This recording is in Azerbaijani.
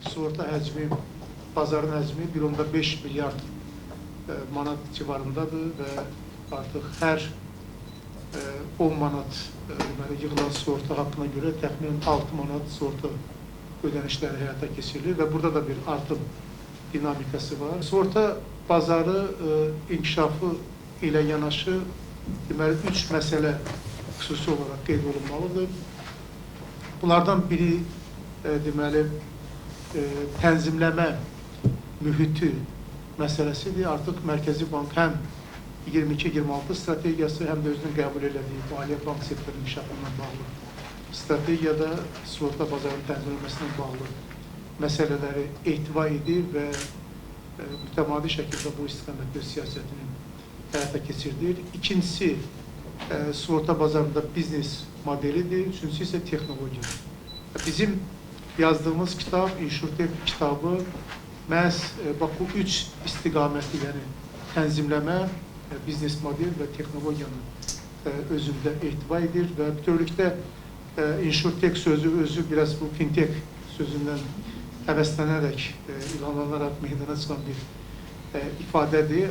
Sığorta həcmi, bazarın həcmi 1,5 milyard manat civarındadır və artıq hər 10 manat yığılan sığorta haqqına görə təxminən 6 manat sığorta ödənişləri həyata keçirilir və burada da bir artım dinamikası var. Sığorta bazarı inkişafı ilə yanaşı deməli 3 məsələ xüsusi olaraq qeyd olunmalıdır. Bunlardan biri deməli tənzimləmə mühiti məsələsidir. Artıq Mərkəzi Bank həm 22-26 strategiyası, həm də özünün qəbul elədiyi maliyyə bank sektorunun inkişafından bağlı strategiyada sığorta bazarının tənzimləməsinə bağlı məsələləri ehtiva edir və mütəmadi şəkildə bu istiqamətdə siyasətini həyata keçirdir. İkincisi, sığorta bazarında biznes modelidir. Üçüncüsü isə texnologiyadır. Bizim yazdığımız kitab, InsurTech kitabı məhz bu üç istiqaməti, yəni tənzimləmə, biznes model və texnologiyanın özündə ehtiva edir və bütövlükdə InsurTech sözü özü biraz bu fintech sözündən həvəslənərək, ilhamlanaraq meydana çıxan bir ifadədir.